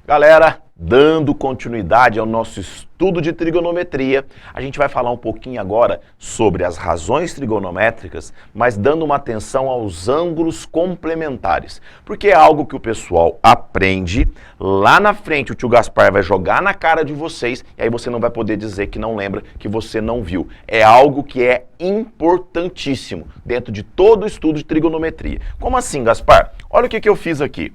Galera, dando continuidade ao nosso estudo de trigonometria, a gente vai falar um pouquinho agora sobre as razões trigonométricas, mas dando uma atenção aos ângulos complementares, porque é algo que o pessoal aprende, lá na frente o tio Gaspar vai jogar na cara de vocês, e aí você não vai poder dizer que não lembra, que você não viu. É algo que é importantíssimo dentro de todo o estudo de trigonometria. Como assim, Gaspar? Olha o que eu fiz aqui.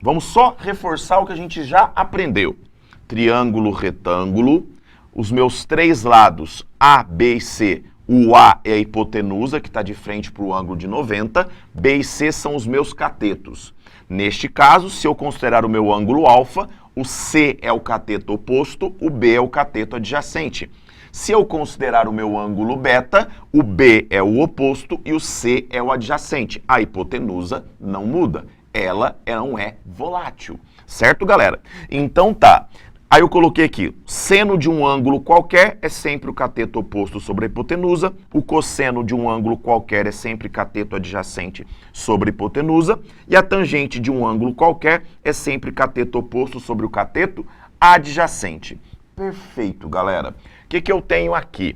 Vamos só reforçar o que a gente já aprendeu. Triângulo, retângulo, os meus três lados A, B e C. O A é a hipotenusa, que está de frente para o ângulo de 90. B e C são os meus catetos. Neste caso, se eu considerar o meu ângulo alfa, o C é o cateto oposto, o B é o cateto adjacente. Se eu considerar o meu ângulo beta, o B é o oposto e o C é o adjacente. A hipotenusa não muda. Ela não é volátil, certo, galera? Então tá, aí eu coloquei aqui, seno de um ângulo qualquer é sempre o cateto oposto sobre a hipotenusa, o cosseno de um ângulo qualquer é sempre cateto adjacente sobre a hipotenusa, e a tangente de um ângulo qualquer é sempre cateto oposto sobre o cateto adjacente. Perfeito, galera. O que eu tenho aqui?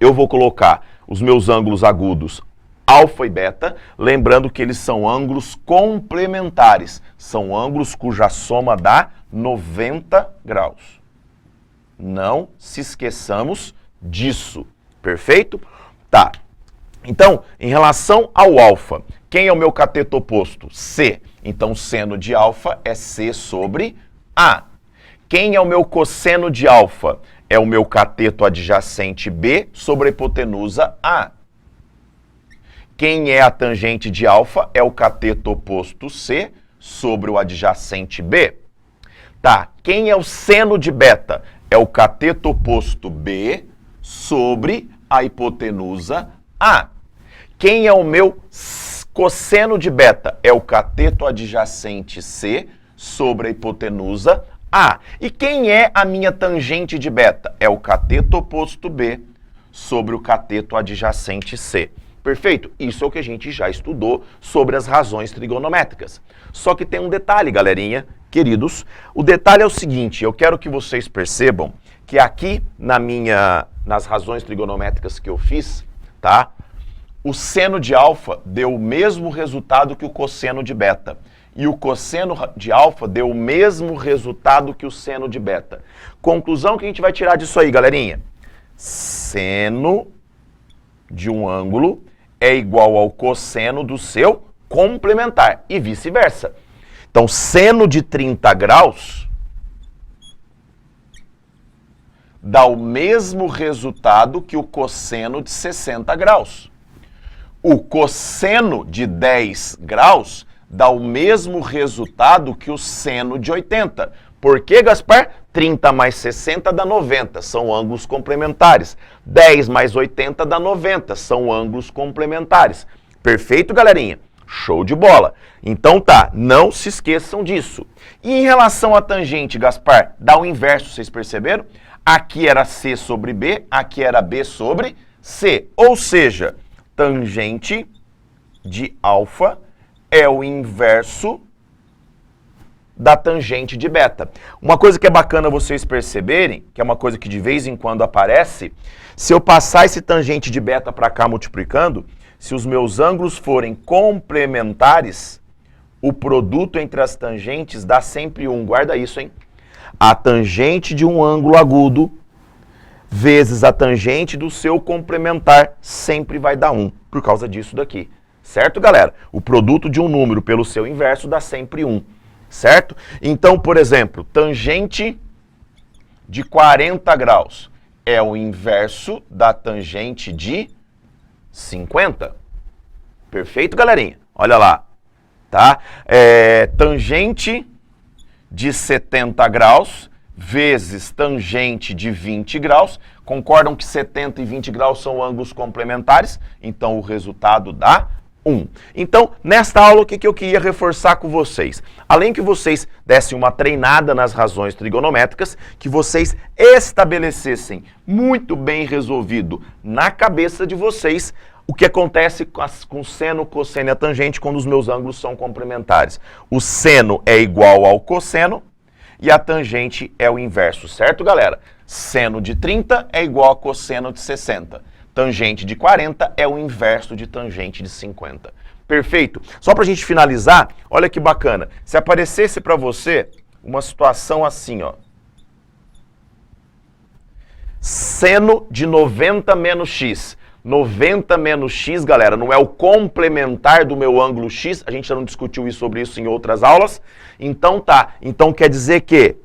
Eu vou colocar os meus ângulos agudos alfa e beta, lembrando que eles são ângulos complementares, são ângulos cuja soma dá 90 graus. Não se esqueçamos disso, perfeito? Tá, então, em relação ao alfa, quem é o meu cateto oposto? C, então seno de alfa é C sobre A. Quem é o meu cosseno de alfa? É o meu cateto adjacente B sobre a hipotenusa A. Quem é a tangente de alfa é o cateto oposto C sobre o adjacente B. Tá, quem é o seno de beta? É o cateto oposto B sobre a hipotenusa A. Quem é o meu cosseno de beta? É o cateto adjacente C sobre a hipotenusa A. E quem é a minha tangente de beta? É o cateto oposto B sobre o cateto adjacente C. Perfeito? Isso é o que a gente já estudou sobre as razões trigonométricas. Só que tem um detalhe, galerinha, queridos. O detalhe é o seguinte, eu quero que vocês percebam que aqui nas razões trigonométricas que eu fiz, tá? O seno de alfa deu o mesmo resultado que o cosseno de beta. E o cosseno de alfa deu o mesmo resultado que o seno de beta. Conclusão que a gente vai tirar disso aí, galerinha? Seno de um ângulo é igual ao cosseno do seu complementar e vice-versa. Então, seno de 30 graus dá o mesmo resultado que o cosseno de 60 graus. O cosseno de 10 graus dá o mesmo resultado que o seno de 80. Por que, Gaspar? 30 mais 60 dá 90, são ângulos complementares. 10 mais 80 dá 90, são ângulos complementares. Perfeito, galerinha? Show de bola. Então tá, não se esqueçam disso. E em relação à tangente, Gaspar, dá o inverso, vocês perceberam? Aqui era C sobre B, aqui era B sobre C. Ou seja, tangente de alfa é o inverso da tangente de beta. Uma coisa que é bacana vocês perceberem, que é uma coisa que de vez em quando aparece, se eu passar esse tangente de beta para cá multiplicando, se os meus ângulos forem complementares, o produto entre as tangentes dá sempre 1. Guarda isso, hein? A tangente de um ângulo agudo vezes a tangente do seu complementar sempre vai dar 1, por causa disso daqui. Certo, galera? O produto de um número pelo seu inverso dá sempre 1. Certo? Então, por exemplo, tangente de 40 graus é o inverso da tangente de 50. Perfeito, galerinha? Olha lá, tá? Tangente de 70 graus vezes tangente de 20 graus. Concordam que 70 e 20 graus são ângulos complementares? Então, o resultado dá 1. Então, nesta aula, o que eu queria reforçar com vocês? Além que vocês dessem uma treinada nas razões trigonométricas, que vocês estabelecessem muito bem resolvido na cabeça de vocês o que acontece com seno, cosseno e a tangente quando os meus ângulos são complementares. O seno é igual ao cosseno e a tangente é o inverso, certo, galera? Seno de 30 é igual a cosseno de 60. Tangente de 40 é o inverso de tangente de 50. Perfeito? Só para a gente finalizar, olha que bacana. Se aparecesse para você uma situação assim, ó. Seno de 90 menos x. 90 menos x, galera, não é o complementar do meu ângulo x. A gente já não discutiu sobre isso em outras aulas. Então tá. Então quer dizer que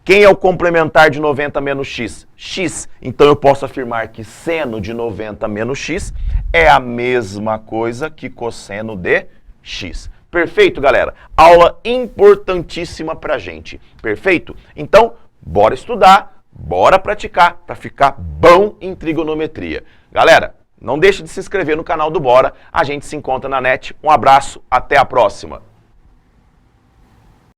quem é o complementar de 90 menos x? X. Então eu posso afirmar que seno de 90 menos x é a mesma coisa que cosseno de x. Perfeito, galera? Aula importantíssima pra gente. Perfeito? Então, bora estudar, bora praticar para ficar bom em trigonometria. Galera, não deixe de se inscrever no canal do Bora. A gente se encontra na net. Um abraço, até a próxima.